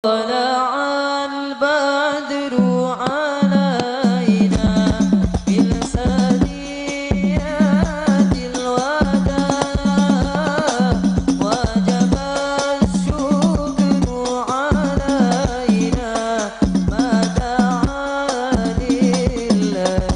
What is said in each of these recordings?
طلع البدر علينا بالثنيات الوداع وجب الشكر علينا ما دعا لله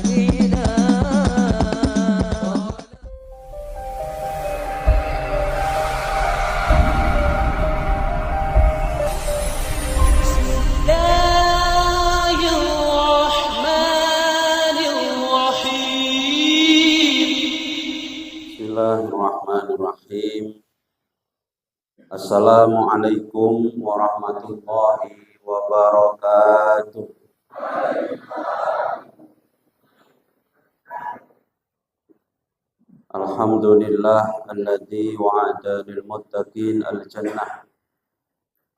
Bismillahirrahmanirrahim. Assalamualaikum warahmatullahi wabarakatuh. Alhamdulillah alladzi wa'ada lil muttaqin al-jannah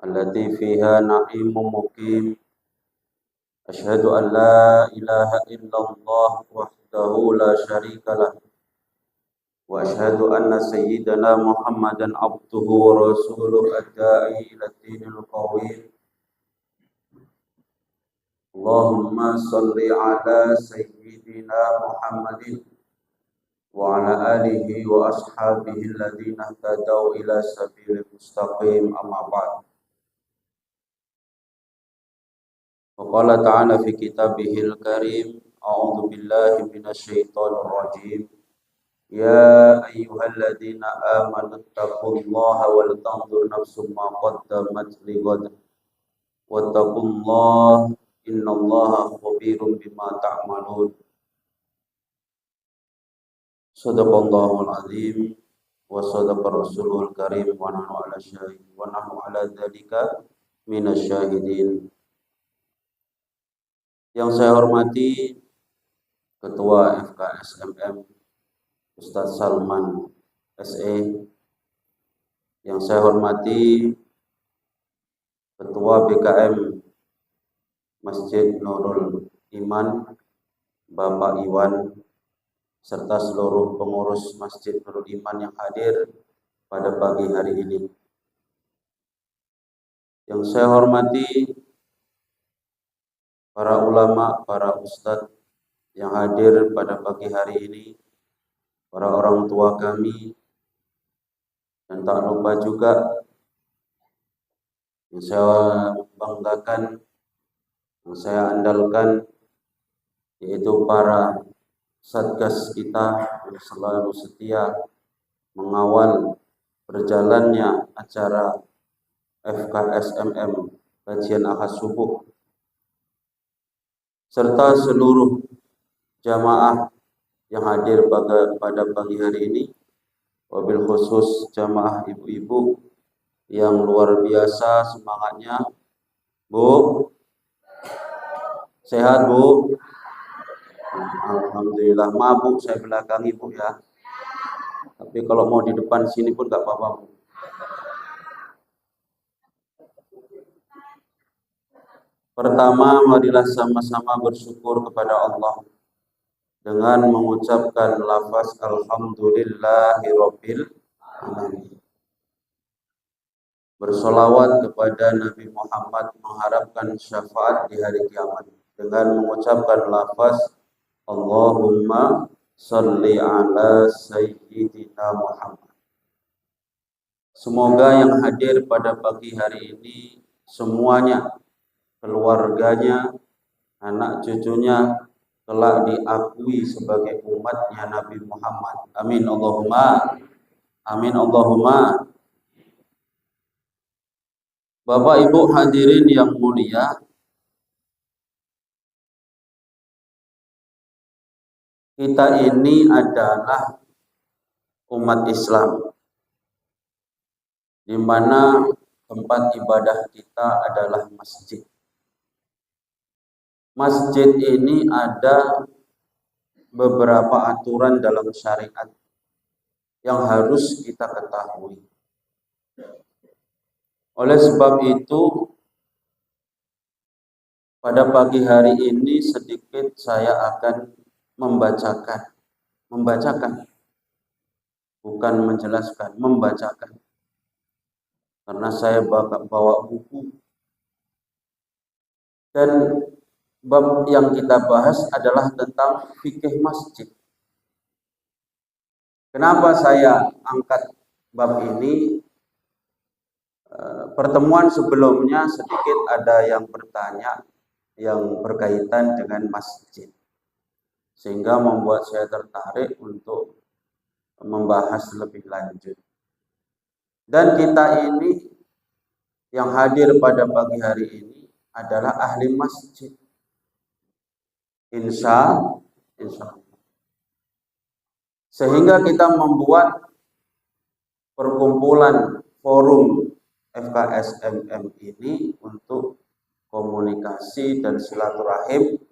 allati fiha na'imun muqim. Asyhadu an la ilaha illallah wahdahu la syarika lah. Wa asyhadu anna sayyidana Muhammadan abduhu wa rasuluhu ad-da'i ila dinil qawim. Allahumma salli ala sayyidina Muhammadin wa ala alihi wa ashabihi alladhina ihtadaw ila sabilil mustaqim, amma ba'd. Wa qala ta'ala fi kitabihil karim, a'udzu billahi minasyaitonir rajim. Ya ayyuhalladzina amanu taqullaha wal tanzur nafsum ma qaddamat lighad wattaqullaha innallaha khabirum bima ta'malun. Sadaqallahul azim wa sadaqa rasulul karim wa nahnu ala syahid wa nahnu ala dzalika minasyahidin. Yang saya hormati Ketua FKSMM Ustadz Salman SE, yang saya hormati Ketua BKM Masjid Nurul Iman Bapak Iwan, serta seluruh pengurus Masjid Nurul Iman yang hadir pada pagi hari ini. Yang saya hormati para ulama, para ustadz yang hadir pada pagi hari ini, para orang tua kami, dan tak lupa juga yang saya banggakan, yang saya andalkan, yaitu para satgas kita yang selalu setia mengawal berjalannya acara FKSMM kajian ahad subuh, serta seluruh jamaah yang hadir pada pagi hari ini, wabil khusus jamaah ibu-ibu yang luar biasa semangatnya. Bu, sehat Bu? Alhamdulillah. Mabuk saya belakangi Bu ya, tapi kalau mau di depan sini pun gak apa-apa Bu. Pertama, marilah sama-sama bersyukur kepada Allah dengan mengucapkan lafaz alhamdulillahirabbil alamin. Bersolawat kepada Nabi Muhammad mengharapkan syafaat di hari kiamat dengan mengucapkan lafaz Allahumma salli ala sayyidina Muhammad. Semoga yang hadir pada pagi hari ini semuanya, keluarganya, anak cucunya telah diakui sebagai umatnya Nabi Muhammad. Amin Allahumma. Amin Allahumma. Bapak Ibu hadirin yang mulia, kita ini adalah umat Islam, di mana tempat ibadah kita adalah masjid. Masjid ini ada beberapa aturan dalam syariat yang harus kita ketahui. Oleh sebab itu, pada pagi hari ini sedikit saya akan membacakan, bukan menjelaskan, membacakan. Karena saya bawa buku Dan bab yang kita bahas adalah tentang fikih masjid. Kenapa saya angkat bab ini? Pertemuan sebelumnya sedikit ada yang bertanya yang berkaitan dengan masjid, sehingga membuat saya tertarik untuk membahas lebih lanjut. Dan kita ini yang hadir pada pagi hari ini adalah ahli masjid. Insya Allah. Sehingga kita membuat perkumpulan forum FKSMM ini untuk komunikasi dan silaturahim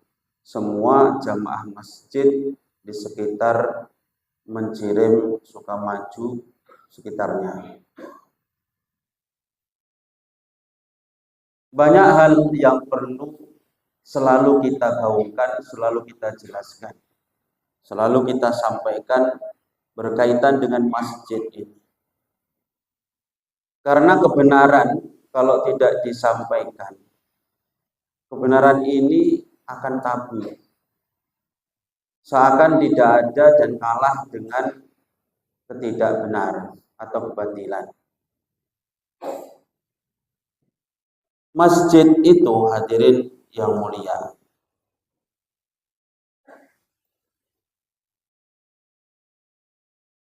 semua jamaah masjid di sekitar Mencirim, Sukamaju, sekitarnya. Banyak hal yang perlu selalu kita gaungkan, selalu kita jelaskan, selalu kita sampaikan berkaitan dengan masjid ini. Karena kebenaran kalau tidak disampaikan, kebenaran ini akan tabu. Seakan tidak ada dan kalah dengan ketidakbenaran atau kebatilan. Masjid itu, hadirin yang mulia,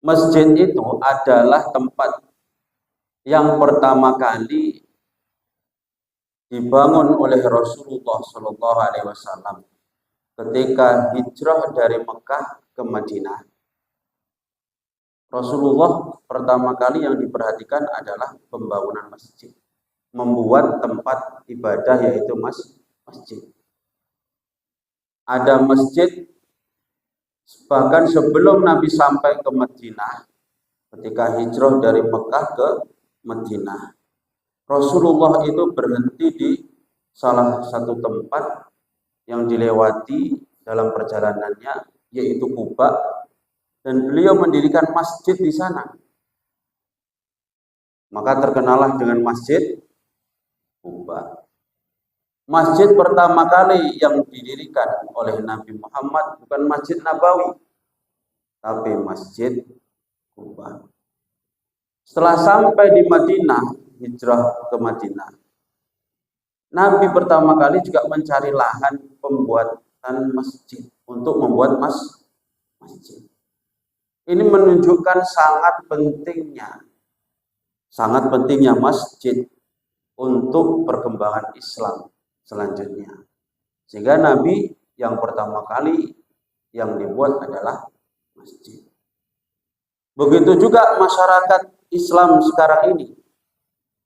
masjid itu adalah tempat yang pertama kali dibangun oleh Rasulullah SAW ketika hijrah dari Mekah ke Madinah. Rasulullah pertama kali yang diperhatikan adalah pembangunan masjid, membuat tempat ibadah yaitu masjid. Ada masjid bahkan sebelum Nabi sampai ke Madinah, ketika hijrah dari Mekah ke Madinah, Rasulullah itu berhenti di salah satu tempat yang dilewati dalam perjalanannya, yaitu Kuba, dan beliau mendirikan masjid di sana. Maka terkenalah dengan Masjid Kuba. Masjid pertama kali yang didirikan oleh Nabi Muhammad bukan Masjid Nabawi, tapi Masjid Kuba. Setelah sampai di Madinah, hijrah ke Madinah, Nabi pertama kali juga mencari lahan pembuatan masjid untuk membuat masjid. Ini menunjukkan sangat pentingnya masjid untuk perkembangan Islam selanjutnya. Sehingga Nabi yang pertama kali yang dibuat adalah masjid. Begitu juga masyarakat Islam sekarang ini.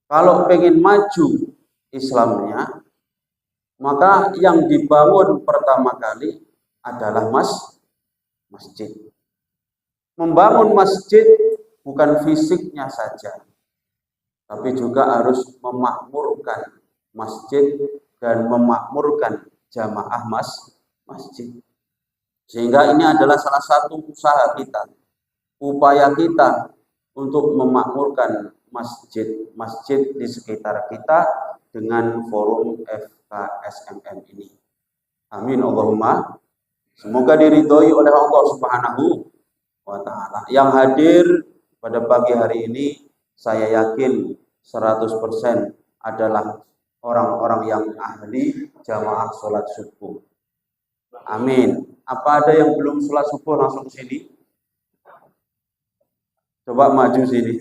Kalau pengen maju Islamnya, maka yang dibangun pertama kali adalah masjid. Membangun masjid bukan fisiknya saja, tapi juga harus memakmurkan masjid dan memakmurkan jamaah masjid. Sehingga ini adalah salah satu usaha kita, upaya kita untuk memakmurkan masjid di sekitar kita dengan forum FKSMM ini. Amin Allahumma. Semoga diridhoi oleh Allah Subhanahu wa ta'ala. Yang hadir pada pagi hari ini, saya yakin 100% adalah orang-orang yang ahli jamaah sholat subuh. Amin. Apa ada yang belum sholat subuh langsung ke sini? Coba maju sini.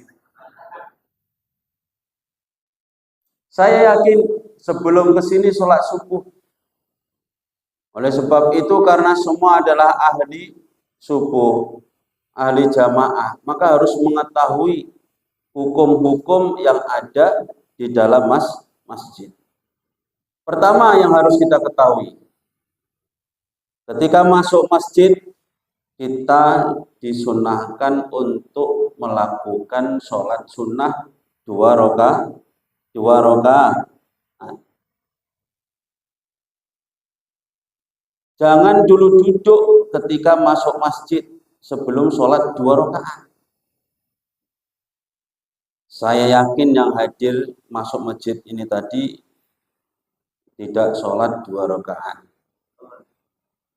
Saya yakin sebelum ke sini sholat subuh. Oleh sebab itu, karena semua adalah ahli subuh, ahli jamaah, maka harus mengetahui hukum-hukum yang ada di dalam masjid. Pertama yang harus kita ketahui, ketika masuk masjid, kita disunahkan untuk melakukan sholat sunnah 2 rakaat. Jangan dulu duduk ketika masuk masjid sebelum sholat 2 rakaat. Saya yakin yang hadir masuk masjid ini tadi tidak sholat 2 rakaat.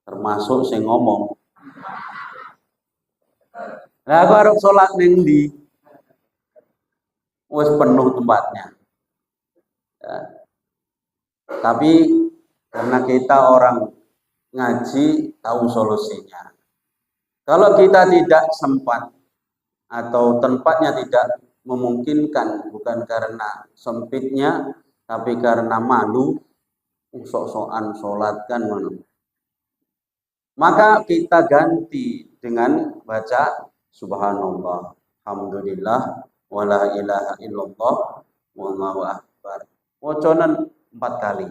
Termasuk sing ngomong. Lah aku arep sholat ning ndi? Wis penuh tempatnya. Ya. Tapi karena kita orang ngaji tahu solusinya. Kalau kita tidak sempat atau tempatnya tidak memungkinkan, bukan karena sempitnya, tapi karena malu, sok-sokan sholat kan mana. Maka kita ganti dengan baca subhanallah, alhamdulillah, wala ilaha illallah, wallahu akbar. Woconan 4 kali.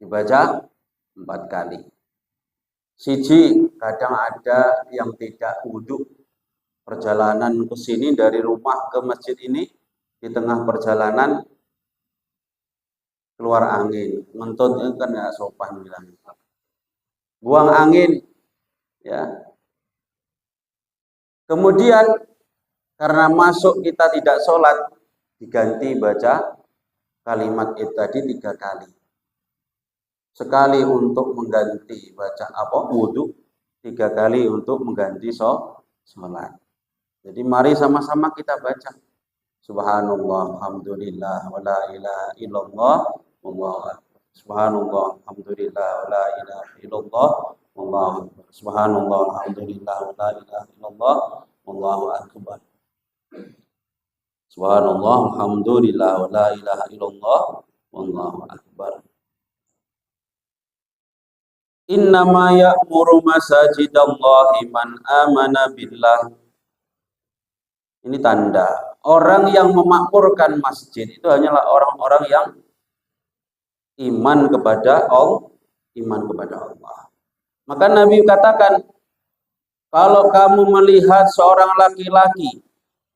Dibaca 4 kali. Siji, kadang ada yang tidak wudhu perjalanan ke sini dari rumah ke masjid ini, di tengah perjalanan keluar angin, ngentut itu kan nggak sopan bilang. Buang angin, ya. Kemudian karena masuk kita tidak sholat, diganti baca kalimat itu tadi 3 kali. Sekali untuk mengganti baca wudhu, 3 kali untuk mengganti sholat. Jadi mari sama-sama kita baca subhanallah, alhamdulillah, wala ilaha illallah, wallahu akbar. Subhanallah, alhamdulillah, wala ilaha illallah, wallahu akbar. Subhanallah, alhamdulillah, wala ilaha illallah, wallahu akbar. Subhanallah, alhamdulillah, wala ilaha illallah, wallahu akbar. Innama ya'muru masajidallahi man amana billah. Ini tanda. Orang yang memakmurkan masjid itu hanyalah orang-orang yang iman kepada Allah. Maka Nabi katakan, kalau kamu melihat seorang laki-laki,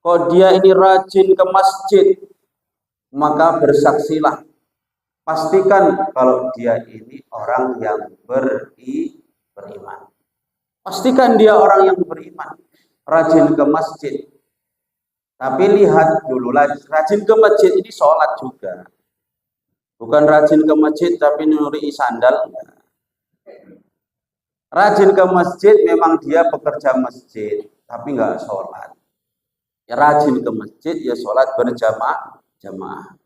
kok dia ini rajin ke masjid, maka bersaksilah. Pastikan kalau dia ini orang yang beriman. Pastikan dia orang yang beriman, rajin ke masjid. Tapi lihat dulu, rajin ke masjid ini sholat juga. Bukan rajin ke masjid tapi nuri sandal. Rajin ke masjid memang dia pekerja masjid, tapi nggak sholat. Ya rajin ke masjid, ya sholat berjamaah.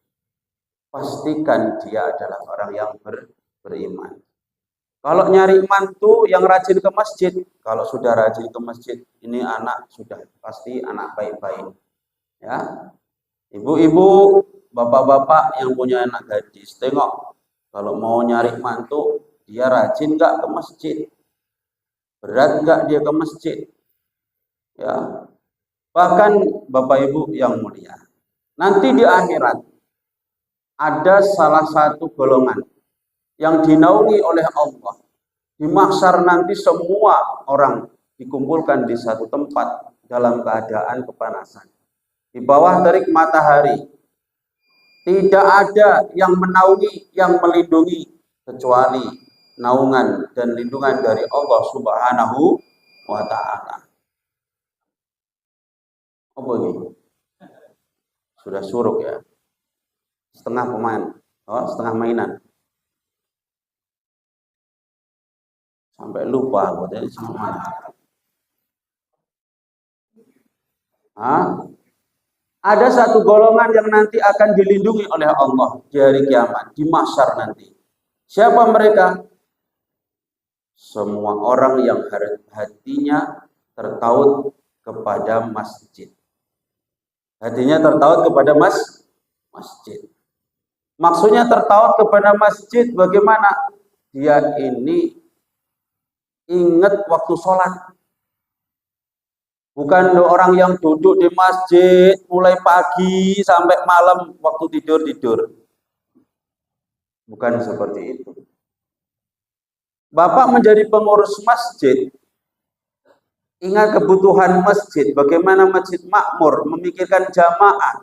Pastikan dia adalah orang yang beriman. Kalau nyari mantu yang rajin ke masjid, kalau sudah rajin ke masjid, ini anak sudah pasti anak baik-baik. Ya, ibu-ibu, bapak-bapak yang punya anak gadis, tengok kalau mau nyari mantu, dia rajin nggak ke masjid, berat nggak dia ke masjid. Ya, bahkan bapak ibu yang mulia, nanti di akhirat ada salah satu golongan yang dinaungi oleh Allah. Di mahsyar nanti semua orang dikumpulkan di satu tempat dalam keadaan kepanasan. Di bawah terik matahari. Tidak ada yang menaungi, yang melindungi kecuali naungan dan lindungan dari Allah Subhanahu wa ta'ala. Apa ini? Sudah suruk ya. Setengah pemain, setengah mainan. Sampai lupa buat ini semua. Ada satu golongan yang nanti akan dilindungi oleh Allah di hari kiamat, di mahsyar nanti. Siapa mereka? Semua orang yang hatinya tertaut kepada masjid. Hatinya tertaut kepada masjid. Maksudnya tertaut kepada masjid bagaimana? Dia ini ingat waktu sholat. Bukan orang yang duduk di masjid mulai pagi sampai malam waktu tidur. Bukan seperti itu. Bapak menjadi pengurus masjid, ingat kebutuhan masjid, bagaimana masjid makmur, memikirkan jamaah,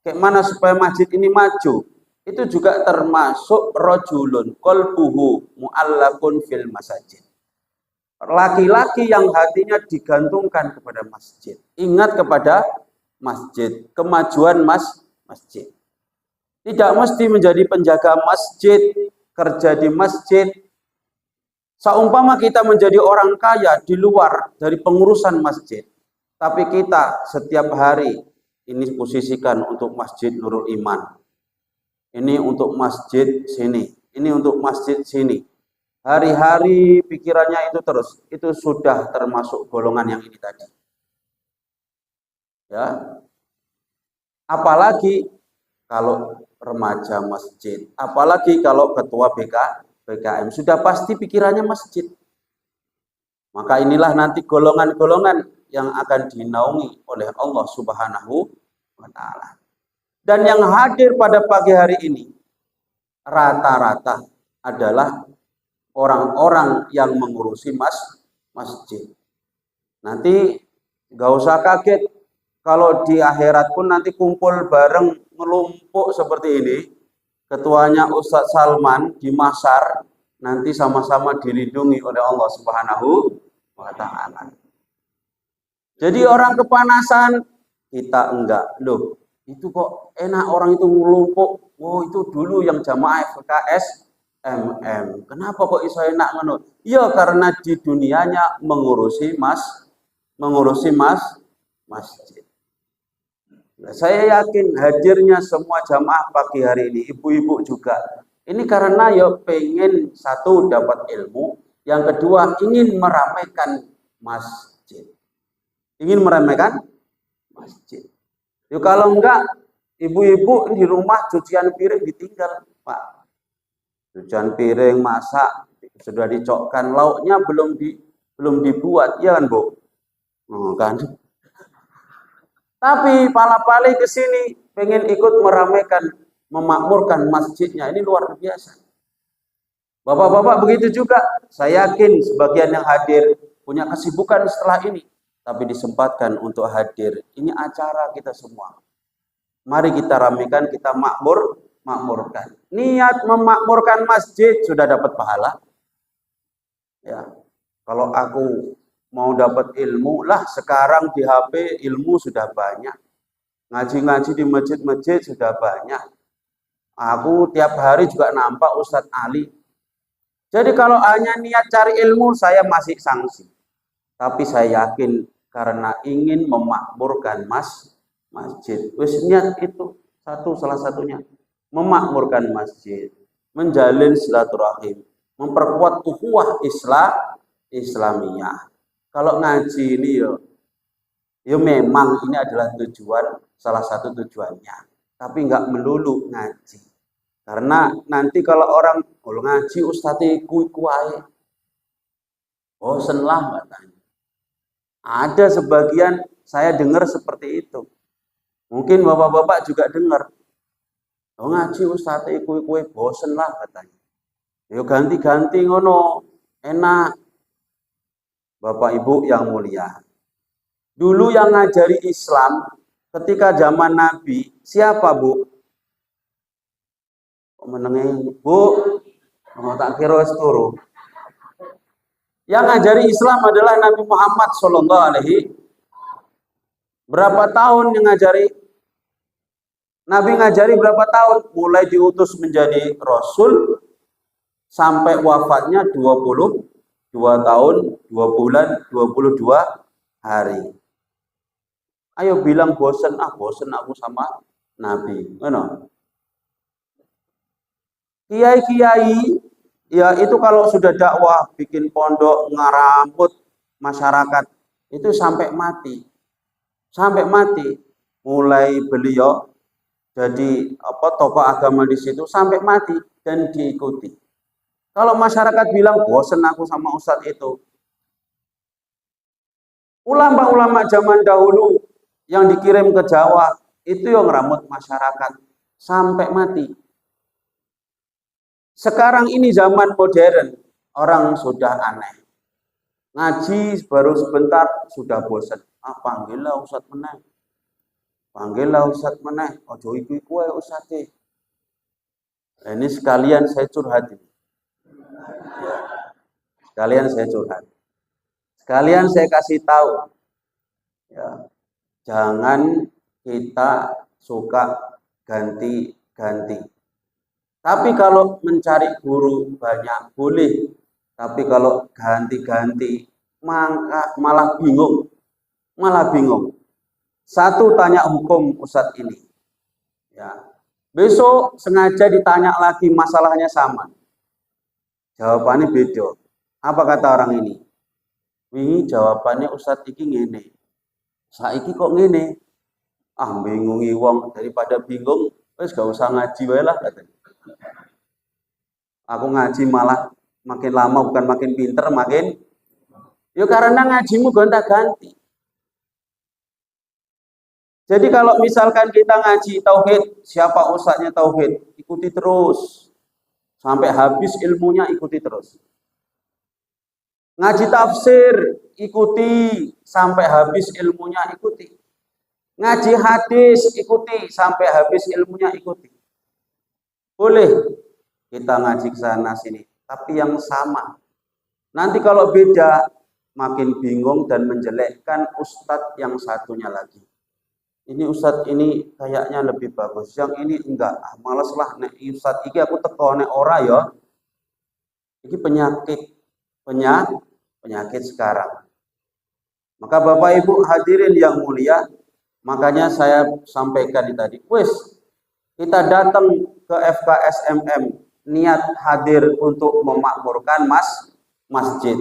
bagaimana supaya masjid ini maju. Itu juga termasuk rojulun qalbuhu mu'allakun fil masajid. Laki-laki yang hatinya digantungkan kepada masjid. Ingat kepada masjid, kemajuan masjid. Tidak mesti menjadi penjaga masjid, kerja di masjid. Seumpama kita menjadi orang kaya di luar dari pengurusan masjid, tapi kita setiap hari ini posisikan untuk Masjid Nurul Iman. Ini untuk masjid sini, ini untuk masjid sini. Hari-hari pikirannya itu terus, itu sudah termasuk golongan yang ini tadi. Ya. Apalagi kalau remaja masjid, apalagi kalau ketua BKM, sudah pasti pikirannya masjid. Maka inilah nanti golongan-golongan yang akan dinaungi oleh Allah Subhanahu wa Ta'ala. Dan yang hadir pada pagi hari ini rata-rata adalah orang-orang yang mengurusi masjid. Nanti gak usah kaget kalau di akhirat pun nanti kumpul bareng melumpuk seperti ini. Ketuanya Ustadz Salman di Masar, nanti sama-sama dilindungi oleh Allah Subhanahu wa Ta'ala. Jadi orang kepanasan, kita enggak. Loh, itu kok enak orang itu melumpuk. Oh, itu dulu yang jamaah FKS MM. Kenapa kok iso enak ngono? Ya karena di dunianya mengurusi masjid. Nah, saya yakin hadirnya semua jamaah pagi hari ini, ibu-ibu juga. Ini karena ya pengen satu dapat ilmu, yang kedua ingin meramaikan masjid. Ingin meramaikan masjid. Ya kalau enggak, ibu-ibu di rumah cucian piring ditinggal, Pak. Cucian piring masak sudah dicokkan, lauknya belum dibuat, ya kan, Bu? Oh, kan? Tapi pala-pali ke sini pengen ikut meramaikan, memakmurkan masjidnya. Ini luar biasa. Bapak-bapak begitu juga. Saya yakin sebagian yang hadir punya kesibukan setelah ini, tapi disempatkan untuk hadir. Ini acara kita semua. Mari kita ramaikan, kita makmurkan. Niat memakmurkan masjid sudah dapat pahala. Ya. Kalau aku mau dapat ilmu lah, sekarang di HP ilmu sudah banyak. Ngaji-ngaji di masjid-masjid sudah banyak. Aku tiap hari juga nampak Ustadz Ali. Jadi kalau hanya niat cari ilmu, saya masih sanksi. Tapi saya yakin karena ingin memakmurkan masjid. Wis niat itu salah satunya. Memakmurkan masjid, menjalin silaturahim, memperkuat ukhuwah Islamiyah. Kalau ngaji ini ya memang ini adalah tujuan, salah satu tujuannya. Tapi nggak melulu ngaji. Karena nanti kalau orang ngaji ustadz kuai, bosen lah katanya. Ada sebagian saya dengar seperti itu. Mungkin bapak-bapak juga dengar. Ngaji ustadz kuai bosen lah katanya. Yo ganti-ganti ngono, enak. Bapak Ibu yang mulia. Dulu yang ngajari Islam ketika zaman Nabi, siapa, Bu? Menengah, Bu. Oh, tak kira turu. Yang ngajari Islam adalah Nabi Muhammad sallallahu alaihi. Berapa tahun yang ngajari? Nabi ngajari berapa tahun? Mulai diutus menjadi Rasul sampai wafatnya 22 tahun, 2 bulan, 22 hari. Ayo bilang bosen aku sama Nabi. Mana? Kiai-kiai, ya itu kalau sudah dakwah, bikin pondok, ngarambut masyarakat, itu sampai mati. Sampai mati. Mulai beliau jadi tokoh agama di situ sampai mati dan diikuti. Kalau masyarakat bilang bosen aku sama ustadz itu, ulama-ulama zaman dahulu yang dikirim ke Jawa itu yang ngeramut masyarakat sampai mati. Sekarang ini zaman modern, orang sudah aneh. Ngaji baru sebentar sudah bosen. Panggillah ustadz meneh. Panggillah ustadz meneh. Ojo iku ya ustadz. Ini sekalian saya curhat. Sekalian saya curhat. Sekalian saya kasih tahu. Ya, jangan kita suka ganti ganti. Tapi kalau mencari guru banyak boleh, tapi kalau ganti-ganti malah bingung. Malah bingung. Satu tanya hukum Ustadz ini. Ya. Besok sengaja ditanya lagi masalahnya sama. Jawabannya beda. Apa kata orang ini? Wingi jawabannya Ustadz iki ngene. Saiki kok ngene? Ah bingungi wong, daripada bingung wis gak usah ngaji wae lah katanya. Aku ngaji malah makin lama bukan makin pinter, makin ya karena ngajimu gonta-ganti. Jadi kalau misalkan kita ngaji tauhid, siapa ustadznya tauhid, ikuti terus. Sampai habis ilmunya ikuti terus. Ngaji tafsir, ikuti sampai habis ilmunya ikuti. Ngaji hadis, ikuti sampai habis ilmunya ikuti. Boleh kita ngaji ke sana sini, tapi yang sama. Nanti kalau beda, makin bingung dan menjelekkan ustadz yang satunya lagi. Ini ustadz ini kayaknya lebih bagus, yang ini enggak. Males lah nek ustadz iki aku teko nek ora ya. Iki penyakit sekarang. Maka Bapak Ibu hadirin yang mulia, makanya saya sampaikan tadi, wis kita datang ke FKSMM niat hadir untuk memakmurkan masjid.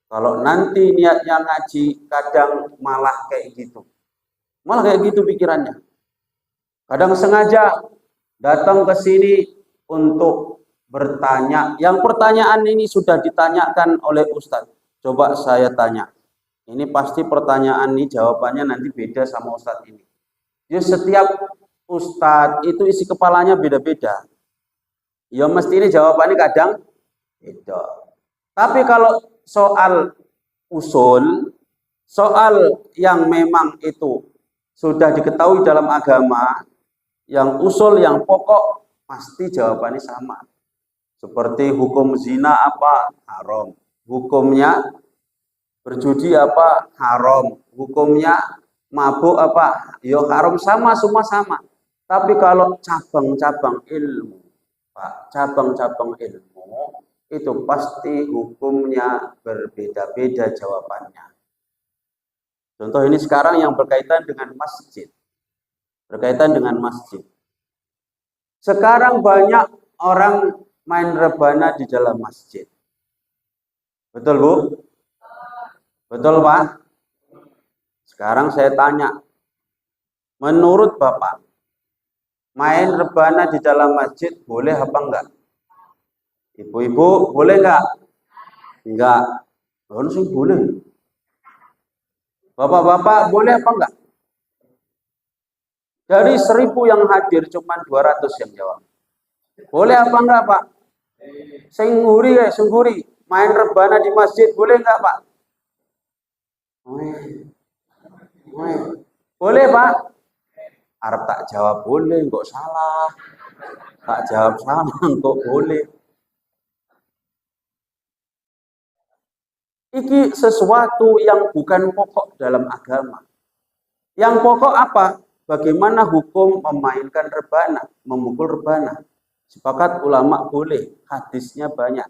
Kalau nanti niatnya ngaji, kadang malah kayak gitu. Malah kayak gitu pikirannya. Kadang sengaja datang ke sini untuk bertanya. Yang pertanyaan ini sudah ditanyakan oleh Ustadz. Coba saya tanya. Ini pasti pertanyaan ini jawabannya nanti beda sama Ustadz ini. Jadi setiap Ustadz itu isi kepalanya beda-beda. Ya mesti ini jawabannya kadang beda. Tapi kalau soal usul, soal yang memang itu sudah diketahui dalam agama, yang usul, yang pokok, pasti jawabannya sama. Seperti hukum zina apa? Haram. Hukumnya berjudi apa? Haram. Hukumnya mabuk apa? Ya haram, sama, semua sama. Tapi kalau cabang-cabang ilmu, Pak, cabang-cabang ilmu, itu pasti hukumnya berbeda-beda jawabannya. Contoh ini sekarang yang berkaitan dengan masjid. Berkaitan dengan masjid. Sekarang banyak orang main rebana di dalam masjid. Betul, Bu? Betul, Pak? Sekarang saya tanya. Menurut Bapak, main rebana di dalam masjid boleh apa enggak? Ibu-ibu, boleh enggak? Enggak. Harus boleh. Bapak-bapak boleh apa enggak? Dari 1000 yang hadir cuma 200 yang jawab. Boleh apa enggak, Pak? Sengguri ya, sengguri. Main rebana di masjid boleh enggak, Pak? Boleh, Pak? Arab tak jawab boleh, kok salah. Tak jawab salah, kok boleh. Ini sesuatu yang bukan pokok dalam agama. Yang pokok apa? Bagaimana hukum memainkan rebana, memukul rebana. Sepakat ulama boleh, hadisnya banyak.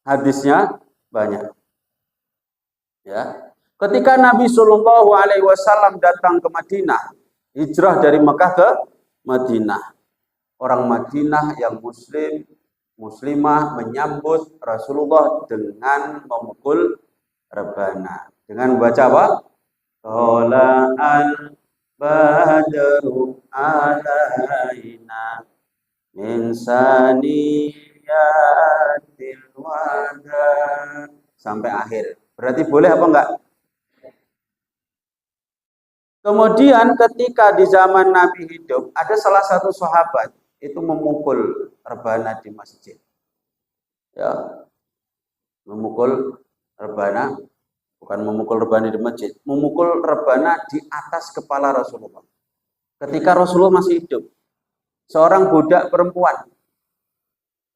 Hadisnya banyak. Ya. Ketika Nabi Shallallahu Alaihi Wasallam datang ke Madinah, hijrah dari Mekah ke Madinah, orang Madinah yang muslimah menyambut Rasulullah dengan memukul rebana. Dengan membaca apa? Qala al-badru alaina min saniyatil wada. Sampai akhir. Berarti boleh apa enggak? Kemudian ketika di zaman Nabi hidup, ada salah satu sahabat itu memukul rebana di masjid. Ya. Memukul rebana, bukan memukul rebana di masjid, memukul rebana di atas kepala Rasulullah. Ketika Rasulullah masih hidup, seorang budak perempuan.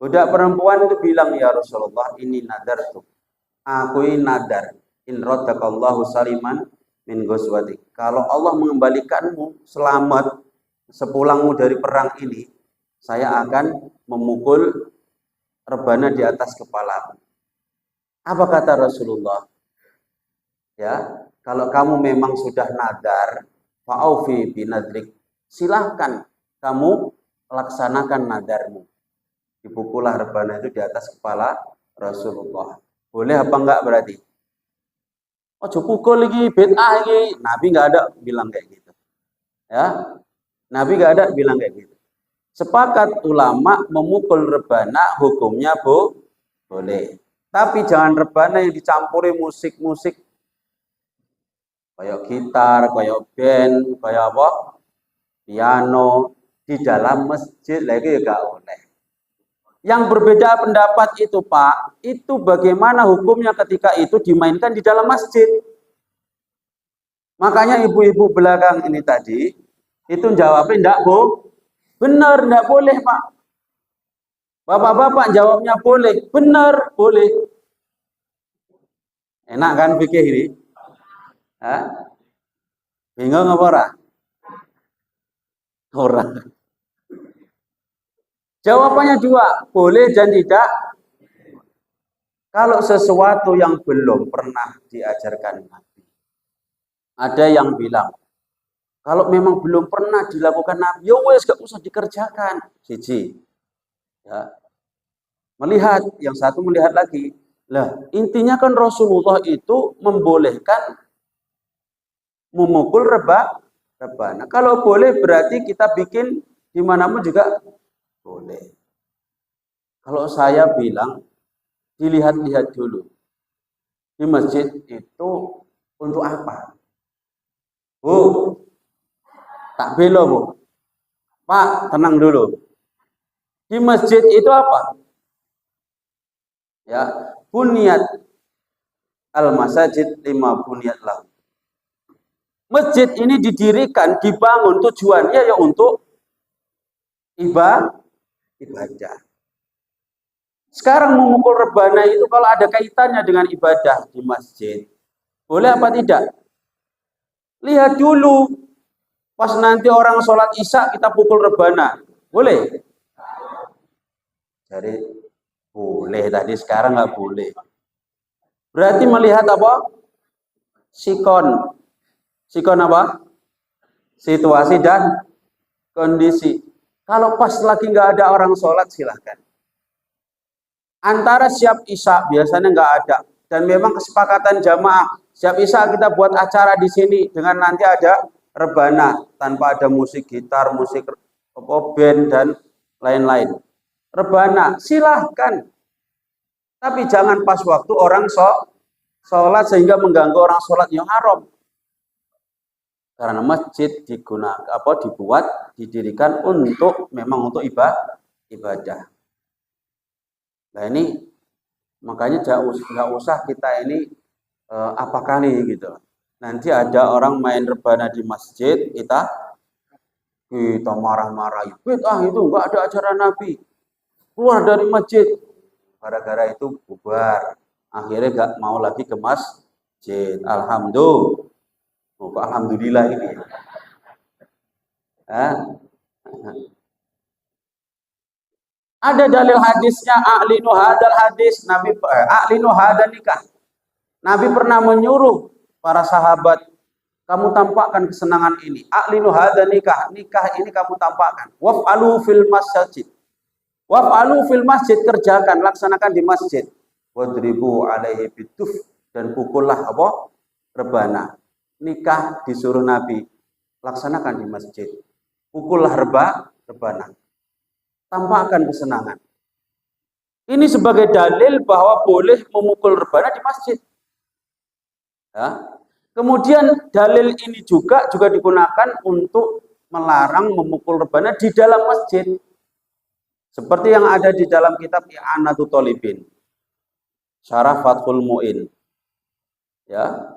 Budak perempuan itu bilang, "Ya Rasulullah, ini nadar tuh. Aku ini nadar. In raddakallahu saliman min ghazwatik. Kalau Allah mengembalikanmu selamat sepulangmu dari perang ini, saya akan memukul rebana di atas kepala. Apa kata Rasulullah? Ya, kalau kamu memang sudah nadar, fa'aufi binadrik, silahkan kamu laksanakan nadarmu. Dipukullah rebana itu di atas kepala Rasulullah. Boleh apa enggak berarti? Oh, pukul lagi bid'ah lagi. Nabi enggak ada bilang kayak gitu. Ya. Nabi enggak ada bilang kayak gitu. Sepakat ulama memukul rebana hukumnya boleh. Tapi jangan rebana yang dicampuri musik-musik kayak gitar, kayak band, kayak apa? Piano di dalam masjid lagi enggak boleh. Yang berbeda pendapat itu, Pak, itu bagaimana hukumnya ketika itu dimainkan di dalam masjid. Makanya ibu-ibu belakang ini tadi itu jawabnya enggak benar, enggak boleh, Pak. Bapak-bapak jawabnya boleh, benar, boleh. Enak kan fikih ini? Hah? Bingung apa ora? Ora. Jawabannya dua, boleh dan tidak. Kalau sesuatu yang belum pernah diajarkan Nabi. Ada yang bilang, kalau memang belum pernah dilakukan Nabi, ya wes gak usah dikerjakan. Siji. Ya. Melihat, yang satu melihat lagi. Lah, intinya kan Rasulullah itu membolehkan memukul rebana. Kalau boleh berarti kita bikin di manapun juga boleh. Kalau saya bilang, dilihat-lihat dulu. Di masjid itu untuk apa? Bu, tak belo, Bu. Pak, tenang dulu. Di masjid itu apa? Ya, bunyat al-masajid lima bunyat lah. Masjid ini didirikan, dibangun tujuannya ya untuk ibadah. Sekarang memukul rebana itu kalau ada kaitannya dengan ibadah di masjid, boleh apa tidak? Lihat dulu, pas nanti orang sholat isya kita pukul rebana, boleh? Jadi boleh tadi, sekarang nggak boleh. Berarti melihat apa? Sikon apa? Situasi dan kondisi. Kalau pas lagi nggak ada orang sholat silahkan. Antara siap isya biasanya nggak ada, dan memang kesepakatan jamaah siap isya kita buat acara di sini dengan nanti ada rebana tanpa ada musik gitar, musik band dan lain-lain. Rebana silahkan, tapi jangan pas waktu orang sholat sehingga mengganggu orang sholat yang haram. Karena masjid didirikan untuk memang untuk ibadah. Nah ini makanya nggak usah kita ini apa kali gitu. Nanti ada orang main rebana di masjid, kita marah-marah. Itu nggak ada acara Nabi. Keluar dari masjid. Gara-gara itu bubar. Akhirnya nggak mau lagi ke masjid. Alhamdulillah ini. Ada dalil hadisnya, a'linu hadal hadis, a'linu hadal nikah. Nabi pernah menyuruh para sahabat, kamu tampakkan kesenangan ini. A'linu hadal nikah, nikah ini kamu tampakkan. Waf'alu fil masjid. Waf'alu fil masjid, kerjakan, laksanakan di masjid. Wadribu alaihi biduf, dan pukullah apa? Rebana. Nikah disuruh Nabi, laksanakan di masjid. Pukullah rebana. Tampakkan kesenangan. Ini sebagai dalil bahwa boleh memukul rebana di masjid. Ya. Kemudian dalil ini juga digunakan untuk melarang memukul rebana di dalam masjid. Seperti yang ada di dalam kitab I'anatul Thalibin. Syarah Fathul Mu'in. Ya.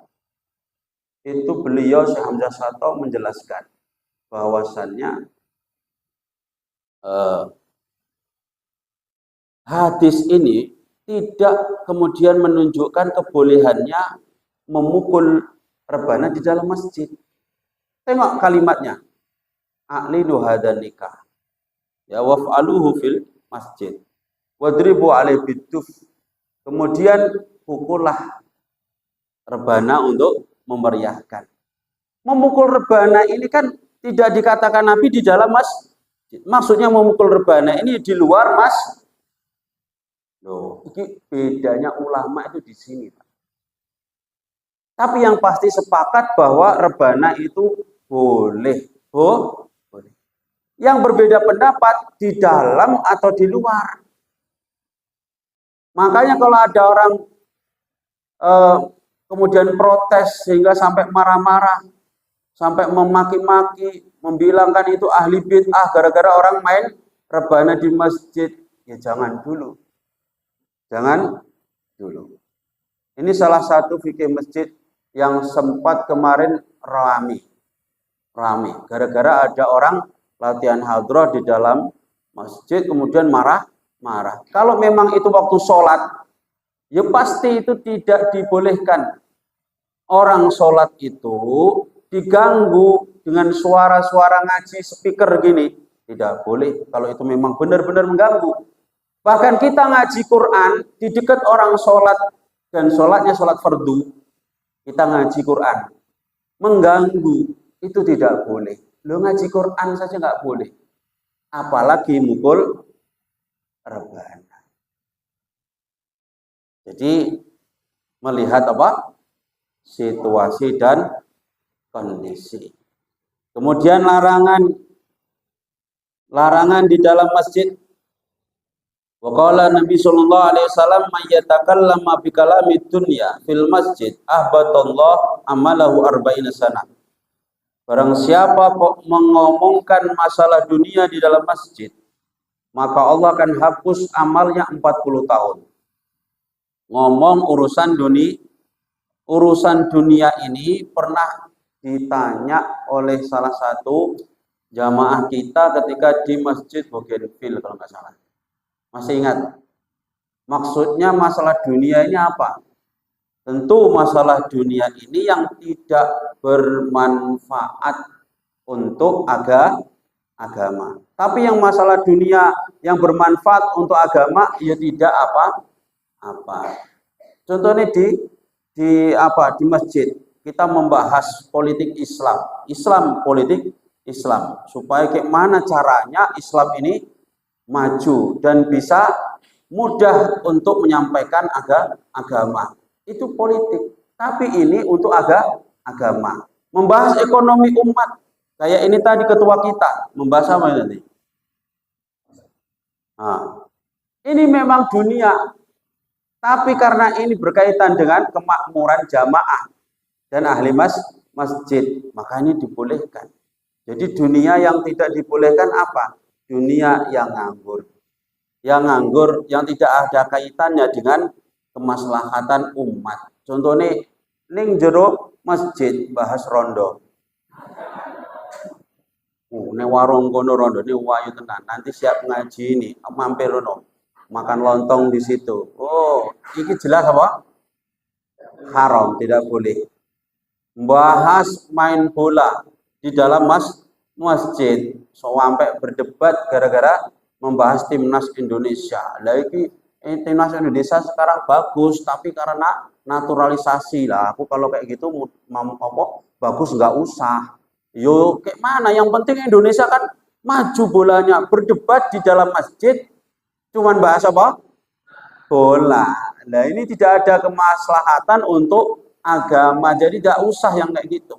Itu beliau Syekh Hamzah Shatoh menjelaskan bahwasannya hadis ini tidak kemudian menunjukkan kebolehannya memukul rebana di dalam masjid. Tengok kalimatnya. A'linu hadan nikah. Ya waf'aluhu fil masjid. Wadribu alaihi biduf. Kemudian pukullah rebana untuk memeriahkan. Memukul rebana ini kan tidak dikatakan Nabi di dalam masjid. Maksudnya memukul rebana ini di luar masjid. Loh, ini bedanya ulama itu di sini, Pak. Tapi yang pasti sepakat bahwa rebana itu boleh. Boleh. Yang berbeda pendapat di dalam atau di luar. Makanya kalau ada orang kemudian protes sehingga sampai marah-marah, sampai memaki-maki, membilangkan itu ahli bid'ah gara-gara orang main rebana di masjid, ya jangan dulu. Jangan dulu. Ini salah satu fikih masjid yang sempat kemarin rame. Gara-gara ada orang latihan hadroh di dalam masjid kemudian marah. Kalau memang itu waktu sholat, ya pasti itu tidak dibolehkan. Orang sholat itu diganggu dengan suara-suara ngaji speaker gini. Tidak boleh kalau itu memang benar-benar mengganggu. Bahkan kita ngaji Quran di dekat orang sholat dan sholatnya sholat fardu, kita ngaji Quran mengganggu, itu tidak boleh. Lo ngaji Quran saja nggak boleh, apalagi mukul rebana. Jadi melihat apa? Situasi dan kondisi. Kemudian larangan di dalam masjid. Waqala Nabi sallallahu alaihi wasallam may yatakallama bi kalamid dunya fil masjid ahbatallahu amalahu arba'ina sana. Barang siapa kok mengomongkan masalah dunia di dalam masjid, maka Allah akan hapus amalnya 40 tahun. Ngomong urusan dunia ini pernah ditanya oleh salah satu jamaah kita ketika di Masjid Bougainville kalau nggak salah. Masih ingat? Maksudnya masalah dunia ini apa? Tentu masalah dunia ini yang tidak bermanfaat untuk agama. Tapi yang masalah dunia yang bermanfaat untuk agama ya tidak apa. Contohnya di masjid kita membahas politik politik Islam supaya bagaimana caranya Islam ini maju dan bisa mudah untuk menyampaikan agama. Itu politik. Tapi ini untuk agama. Membahas ekonomi umat. Kayak ini tadi ketua kita membahas apa nanti? Nah, ini memang dunia. Tapi karena ini berkaitan dengan kemakmuran jamaah dan ahli masjid, maka ini dibolehkan. Jadi dunia yang tidak dibolehkan apa? Dunia yang nganggur. Yang tidak ada kaitannya dengan kemaslahatan umat. Contohnya ning jero masjid bahas rondo. Ning warung kono rondo ini wayu tenan. Nanti siap ngaji ini, mampir rono. Makan lontong di situ. Oh, ini jelas apa? Haram, tidak boleh. Bahas main bola di dalam masjid. Sampai berdebat gara-gara membahas timnas Indonesia. Lagi timnas Indonesia sekarang bagus, tapi karena naturalisasi lah. Aku kalau kayak gitu bagus nggak usah. Yo kayak mana? Yang penting Indonesia kan maju bolanya. Berdebat di dalam masjid, cuman bahas apa? Bola. Nah ini tidak ada kemaslahatan untuk agama. Jadi tidak usah yang kayak gitu.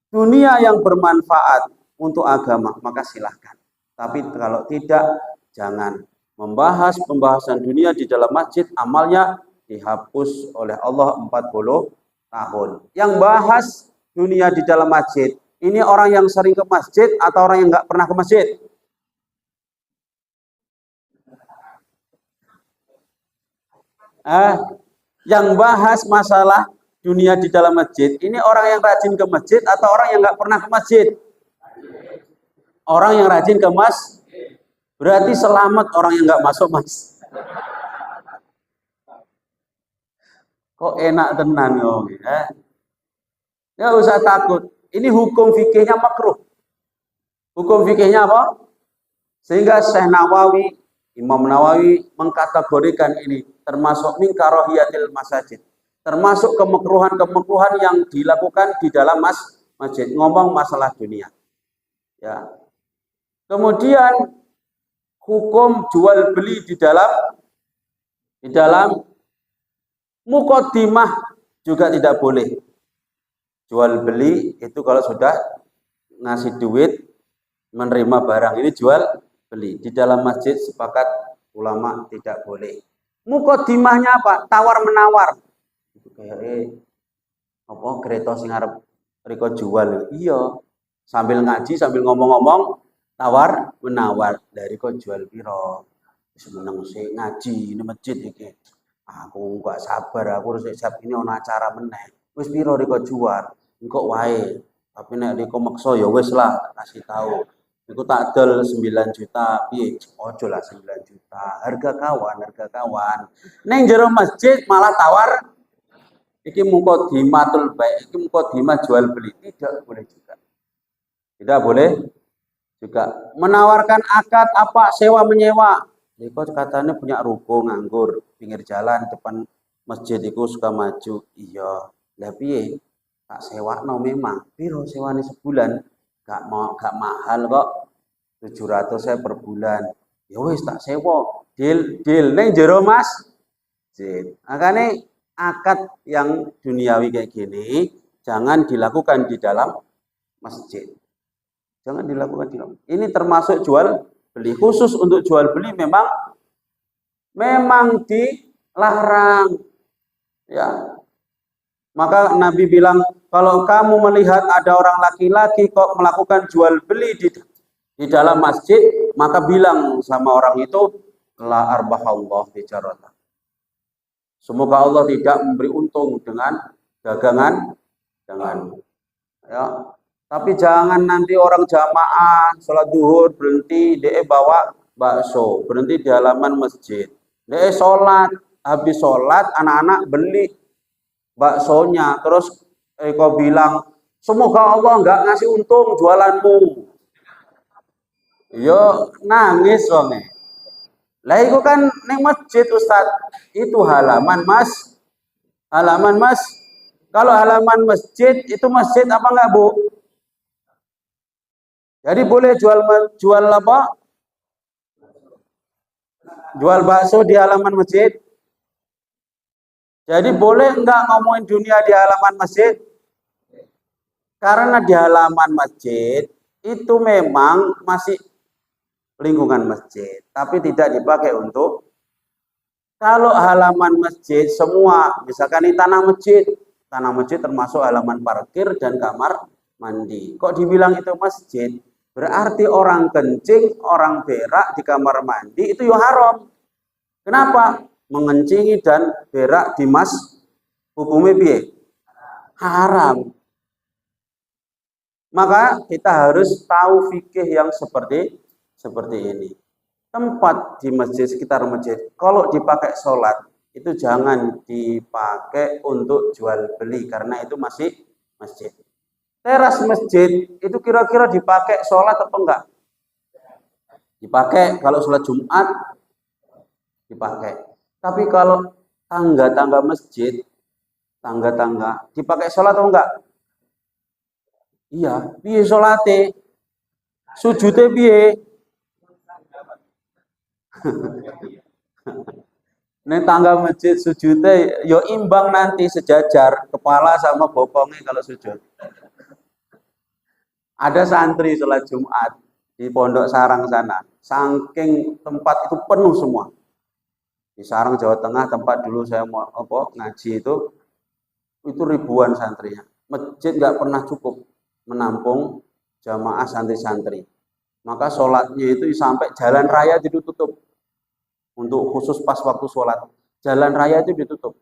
Dunia yang bermanfaat untuk agama, maka silahkan. Tapi kalau tidak, jangan. Membahas pembahasan dunia di dalam masjid, amalnya dihapus oleh Allah 40 tahun. Yang bahas dunia di dalam masjid, ini orang yang sering ke masjid atau orang yang nggak pernah ke masjid? Yang bahas masalah dunia di dalam masjid, ini orang yang rajin ke masjid atau orang yang nggak pernah ke masjid? Orang yang rajin ke masjid. Berarti selamat orang yang nggak masuk masjid. Kok enak tenan ngomong ya? Ya usah takut. Ini hukum fikihnya makruh. Hukum fikihnya apa? Sehingga Syekh Nawawi, Imam Nawawi mengkategorikan ini termasuk min karahiyatil masajid. Termasuk kemekruhan-kemekruhan yang dilakukan di dalam masjid. Ngomong masalah dunia. Ya. Kemudian hukum jual beli di dalam muqaddimah juga tidak boleh. Jual beli itu kalau sudah ngasih duit menerima barang ini jual beli. Di dalam masjid sepakat ulama tidak boleh. Muqaddimahnya apa? Tawar menawar. Itu kayak apa kereta sing arep riko jual. Iya. Sambil ngaji sambil ngomong-ngomong tawar menawar dari kok jual piro. Seneng sih ngaji ini masjid iki. Aku enggak sabar, aku harus siap ini ono acara meneh. Wis piro riko jual? Engko wae. Tapi nek riko maksa ya wis lah kasih tahu. Iku tak dol 9 juta, piye? Ojo lah 9 juta. Harga kawan. Ning jero masjid malah tawar. Iki muqaddimatul bai', iki muqaddimah jual beli. Tidak boleh juga. Tidak boleh juga menawarkan akad apa sewa menyewa. Iku katanya punya ruko nganggur pinggir jalan depan masjid iku suka maju. Iya. Lah piye? Tak sewakno memang. Piro sewane sebulan? Gak mahal kok. 700 saya per bulan. Ya wis tak sewa. Deal ning jero masjid. Makanya akad yang duniawi kayak gini jangan dilakukan di dalam masjid. Jangan dilakukan di dalam. Ini termasuk jual beli. Khusus untuk jual beli memang dilarang. Ya. Maka Nabi bilang, kalau kamu melihat ada orang laki-laki kok melakukan jual beli di dalam masjid, maka bilang sama orang itu, la arbahallah tijarata. Semoga Allah tidak memberi untung dengan dagangan ya. Tapi jangan nanti orang jamaah sholat duhur berhenti dia bawa bakso, berhenti di halaman masjid. Dia sholat, habis sholat anak-anak beli baksonya, terus kau bilang semoga Allah nggak ngasih untung jualanmu. Yo nangis wonge. Lah itu kan ning masjid Ustaz, itu halaman mas. Kalau halaman masjid itu masjid apa enggak, Bu? Jadi boleh jual apa? Jual bakso di halaman masjid. Jadi boleh enggak ngomongin dunia di halaman masjid? Karena di halaman masjid itu memang masih lingkungan masjid, tapi tidak dipakai untuk. Kalau halaman masjid semua, misalkan ini tanah masjid termasuk halaman parkir dan kamar mandi. Kok dibilang itu masjid? Berarti orang kencing, orang berak di kamar mandi itu ya haram. Kenapa? Mengencingi dan berak di hukumnya piye? Haram. Maka kita harus tahu fikih yang seperti ini. Tempat di masjid, sekitar masjid, kalau dipakai sholat, itu jangan dipakai untuk jual beli, karena itu masih masjid. Teras masjid, itu kira-kira dipakai sholat atau enggak? Dipakai, kalau sholat Jumat, dipakai. Tapi kalau tangga-tangga masjid, tangga-tangga, dipakai sholat atau enggak? Iya, piye sholate? Sujudnya piye? Ini tangga masjid sujudnya yo imbang nanti sejajar kepala sama bokongnya kalau sujud. Ada santri sholat Jumat di Pondok Sarang sana, saking tempat itu penuh semua. Di Sarang Jawa Tengah tempat dulu saya mau ngaji itu ribuan santrinya. Masjid nggak pernah cukup menampung jamaah santri-santri. Maka sholatnya itu sampai jalan raya ditutup. Untuk khusus pas waktu sholat, jalan raya itu ditutup.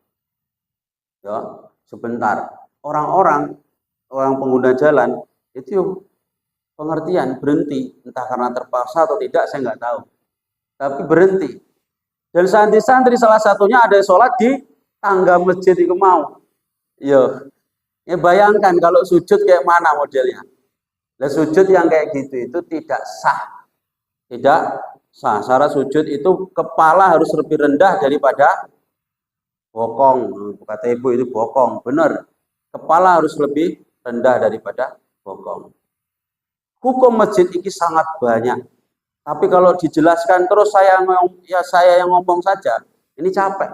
Ya, sebentar. Orang pengguna jalan itu pengertian berhenti, entah karena terpaksa atau tidak saya nggak tahu. Tapi berhenti. Dan santri-santri salah satunya ada sholat di tangga masjid itu mau. Ya bayangkan kalau sujud kayak mana modelnya. Nah, sujud yang kayak gitu itu tidak sah. Tidak sah. Syarat sujud itu kepala harus lebih rendah daripada bokong. Kata ibu itu bokong. Benar. Kepala harus lebih rendah daripada bokong. Hukum masjid ini sangat banyak. Tapi kalau dijelaskan terus saya yang ngomong saja, ini capek.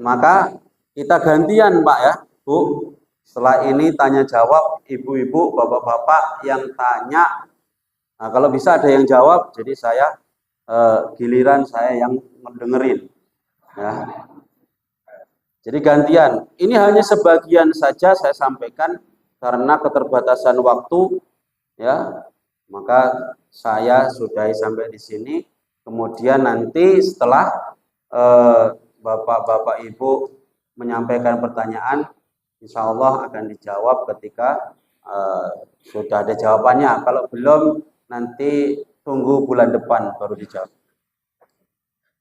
Maka kita gantian Pak ya, Bu. Setelah ini tanya jawab ibu-ibu, bapak-bapak yang tanya. Nah, kalau bisa ada yang jawab, jadi saya giliran saya yang mendengerin. Ya. Jadi gantian. Ini hanya sebagian saja saya sampaikan karena keterbatasan waktu, ya. Maka saya sudahi sampai di sini. Kemudian nanti setelah bapak-bapak ibu menyampaikan pertanyaan, insya Allah akan dijawab ketika sudah ada jawabannya. Kalau belum, nanti tunggu bulan depan baru dijawab.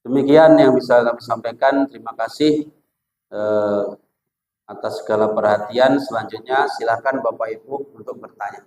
Demikian yang bisa kami sampaikan. Terima kasih atas segala perhatian. Selanjutnya silakan Bapak Ibu untuk bertanya.